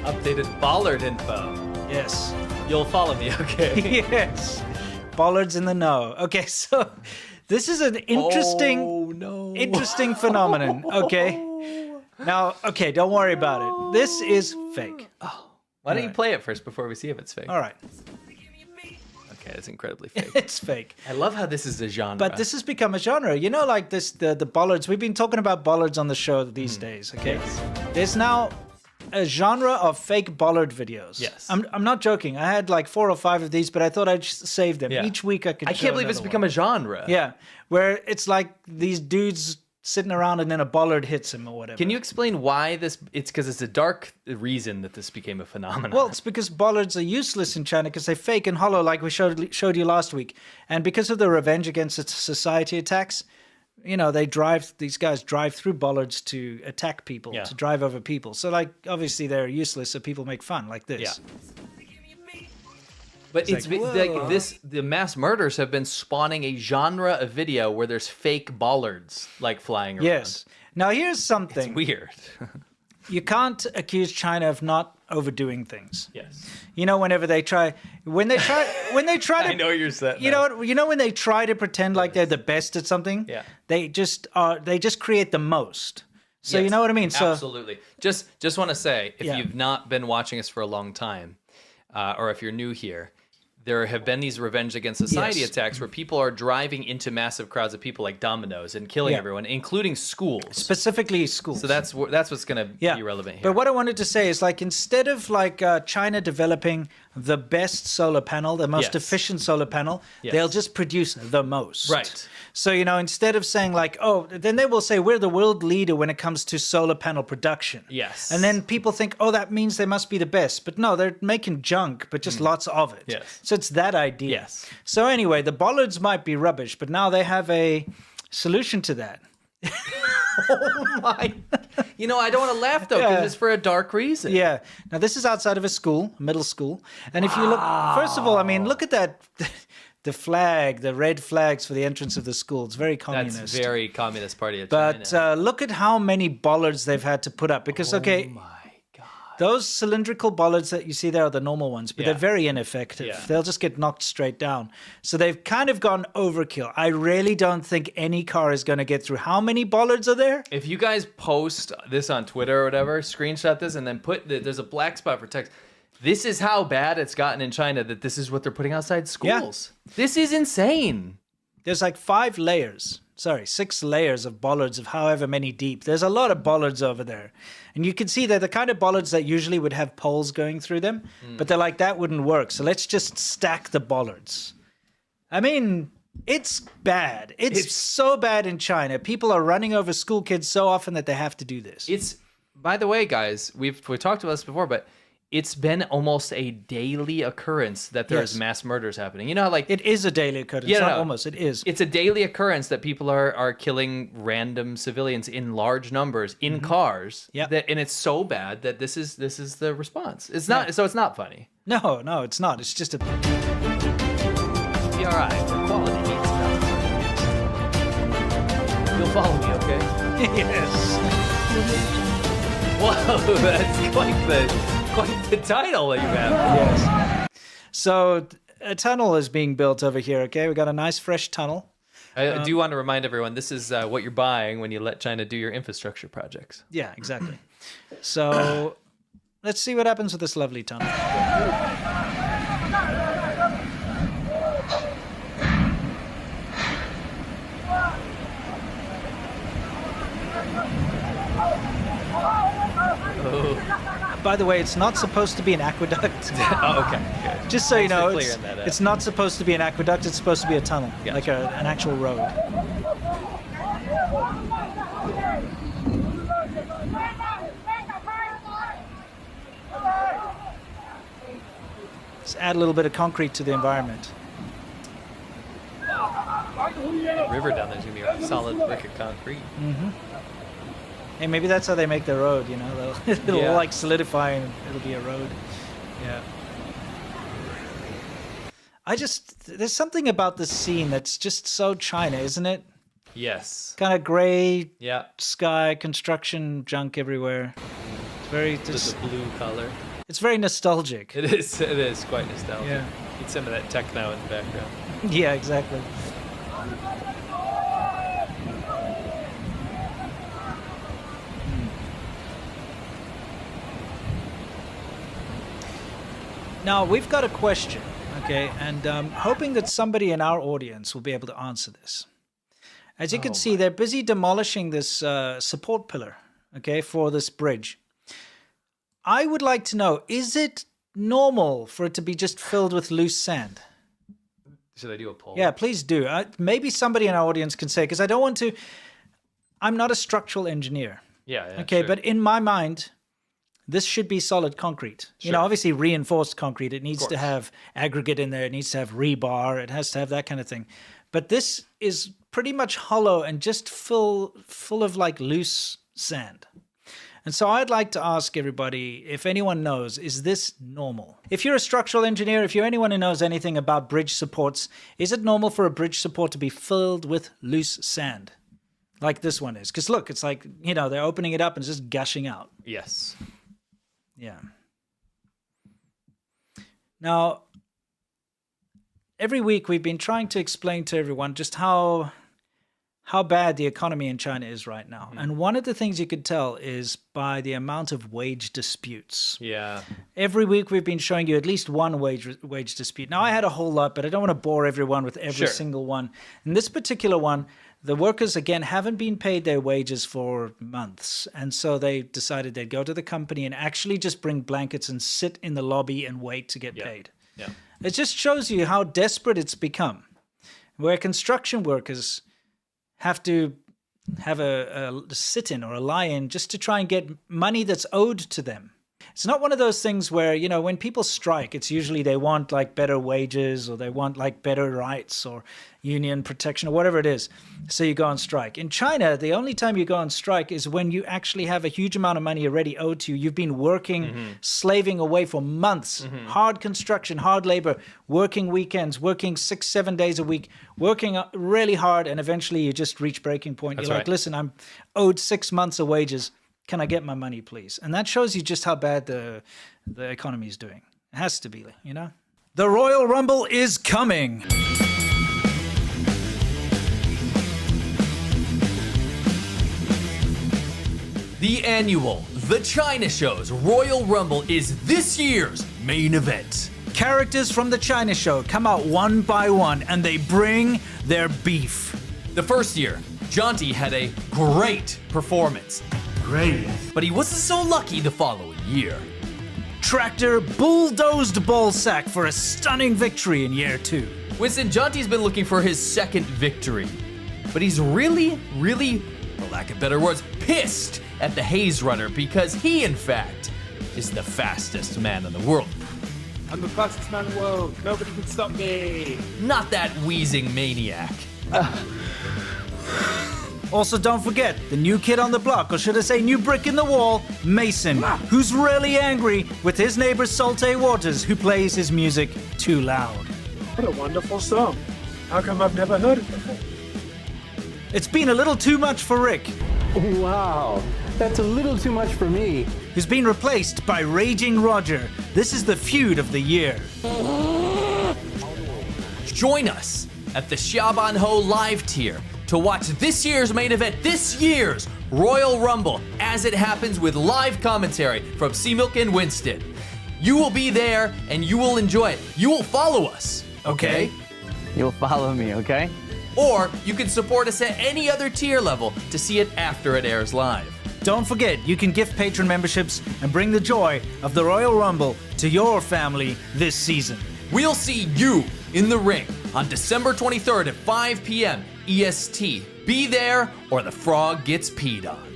Updated bollard info. Yes. You'll follow me, okay? Yes. Bollards in the know. Okay, so this is an interesting, Oh, no. interesting phenomenon. Okay. Now, okay, don't worry about it. This is fake. Why don't you play it first before we see if it's fake? All right. Okay, it's incredibly fake. It's fake. I love how this is a genre. But this has become a genre. You know, like this, the bollards. We've been talking about bollards on the show these days, okay? Yes. There's now a genre of fake bollard videos. Yes. I'm not joking. I had like 4 or 5 of these, but I thought I'd just save them. Yeah. Each week I could I show can't believe it's another become one. a genre. Yeah, where it's like these dudes sitting around and then a bollard hits him or whatever. Can you explain why this? It's because it's a dark reason that this became a phenomenon. Well, it's because bollards are useless in China because they're fake and hollow, like we showed you last week. And because of the revenge against society attacks, you know, these guys drive through bollards to attack people, Yeah. to drive over people. So, like, obviously they're useless, so people make fun like this. Yeah. But it's like, like whoa. the mass murders have been spawning a genre of video where there's fake bollards like flying around. Yes. Now, here's something. It's weird. You can't accuse China of not overdoing things. Yes. You know, when they try to, I know you're set. you know, when they try to pretend like they're the best at something, Yeah. they just create the most. So you Yes, know what I mean? So absolutely. Just want to say, if Yeah. you've not been watching us for a long time, or if you're new here, there have been these revenge against society Yes. attacks where people are driving into massive crowds of people like dominoes and killing Yeah. everyone, including schools. specifically schools. So that's what's going to be relevant here. But what I wanted to say is, like, instead of like China developing the best solar panel, the most Yes. efficient solar panel, Yes. they'll just produce the most. Right. So, you know, instead of saying like, oh, then they will say we're the world leader when it comes to solar panel production. Yes. And then people think, oh, that means they must be the best. But no, they're making junk, but just lots of it. Yes. So it's that idea. Yes. So anyway, the bollards might be rubbish, but now they have a solution to that. I don't want to laugh though, because Yeah. it's for a dark reason. Yeah. Now this is outside of a school, middle school, and if you look, first of all, I mean, look at that, the flag, the red flags for the entrance of the school. It's very communist. That's very Communist Party of But China. look at how many bollards they've had to put up because okay, Oh my God. those cylindrical bollards that you see there are the normal ones, but Yeah. they're very ineffective. Yeah. They'll just get knocked straight down. So they've kind of gone overkill. I really don't think any car is going to get through. How many bollards are there? If you guys post this on Twitter or whatever, screenshot this and then there's a black spot for text. This is how bad it's gotten in China that this is what they're putting outside schools. This is insane. There's like 6 layers of bollards of however many deep. There's a lot of bollards over there. And you can see they're the kind of bollards that usually would have poles going through them. But they're like, that wouldn't work. So let's just stack the bollards. I mean, it's bad. It's so bad in China. People are running over school kids so often that they have to do this. It's, by the way, guys, we've talked about this before, but it's been almost a daily occurrence that there's Yes. mass murders happening. You know how like It is a daily occurrence. Yeah, Not no. almost. It is. it's a daily occurrence that people are killing random civilians in large numbers in cars. Yep. And it's so bad that this is the response. It's not so it's not funny. No, it's not. It's just a... Be all right. For quality needs stuff. You'll follow me, okay? yes. Whoa, that's quite the title that you have. Yes. So a tunnel is being built over here, okay? We got a nice fresh tunnel. I do want to remind everyone, this is what you're buying when you let China do your infrastructure projects. Yeah, exactly. So let's see what happens with this lovely tunnel. Oh, By the way, it's not supposed to be an aqueduct. oh okay. Good. Just so you Thanks for know, clearing that up. it's not supposed to be an aqueduct. It's supposed to be a tunnel, Gotcha. like an actual road. Just add a little bit of concrete to the environment. river down there's gonna be a solid brick of concrete. Hey, maybe that's how they make the road, you know? It'll Yeah. like solidify and it'll be a road. Yeah. There's something about this scene that's just so China, isn't it? Yes. Kind of gray Yeah. sky, construction junk everywhere. It's very Just a blue color. It's very nostalgic. It is quite nostalgic. Yeah. Need some of that techno in the background. Yeah, exactly. Now, we've got a question, okay? And hoping that somebody in our audience will be able to answer this. As you can see, they're busy demolishing this support pillar, okay, for this bridge. I would like to know, is it normal for it to be just filled with loose sand? Should I do a poll? Yeah, please do. Maybe somebody in our audience can say, because I don't want to... I'm not a structural engineer. Yeah, okay, sure. but in my mind... This should be solid concrete. Sure. You know, obviously reinforced concrete. It needs Of to course. have aggregate in there. It needs to have rebar. It has to have that kind of thing. But this is pretty much hollow and just full of like loose sand. And so I'd like to ask everybody, if anyone knows, is this normal? If you're a structural engineer, if you're anyone who knows anything about bridge supports, is it normal for a bridge support to be filled with loose sand? Like this one is. Because look, it's like, you know, they're opening it up and it's just gushing out. Yes. Yeah. Now, every week we've been trying to explain to everyone just how bad the economy in China is right now. And one of the things you could tell is by the amount of wage disputes. Yeah. Every week we've been showing you at least one wage dispute. Now, I had a whole lot, but I don't want to bore everyone with every Sure. single one. In this particular one, the workers, again, haven't been paid their wages for months. And so they decided they'd go to the company and actually just bring blankets and sit in the lobby and wait to get paid. Yeah. It just shows you how desperate it's become, where construction workers have to have a sit-in or a lie-in just to try and get money that's owed to them. It's not one of those things where, you know, when people strike, it's usually they want like better wages or they want like better rights or union protection or whatever it is. So you go on strike. In China, the only time you go on strike is when you actually have a huge amount of money already owed to you. You've been working, slaving away for months, hard construction, hard labor, working weekends, working 6-7 days a week, working really hard. And eventually you just reach breaking point. That's You're like, right. listen, I'm owed 6 months of wages. Can I get my money, please? And that shows you just how bad the economy is doing. It has to be, you know? The Royal Rumble is coming. The annual The China Show's Royal Rumble is this year's main event. Characters from the China Show come out one by one and they bring their beef. The first year, Jonty had a great performance. Great. But he wasn't so lucky the following year. Tractor bulldozed Ballsack for a stunning victory in year 2. Winston, Jonty's been looking for his second victory. But he's really, for lack of better words, pissed at the Haze Runner because he, in fact, is the fastest man in the world. I'm the fastest man in the world. Nobody can stop me. Not that wheezing maniac. Also, don't forget, the new kid on the block, or should I say new brick in the wall, Mason, who's really angry with his neighbor Salte Waters, who plays his music too loud. What a wonderful song. How come I've never heard it before? It's been a little too much for Rick, Wow, that's a little too much for me. who's been replaced by Raging Roger. This is the feud of the year. Join us at the Xiaoban Ho live tier to watch this year's main event, this year's Royal Rumble, as it happens with live commentary from Seamilk and Winston. You will be there and you will enjoy it. You will follow us, okay? You'll follow me, okay? Or you can support us at any other tier level to see it after it airs live. Don't forget, you can gift patron memberships and bring the joy of the Royal Rumble to your family this season. We'll see you in the ring on December 23rd at 5 p.m. EST. Be there or the frog gets peed on.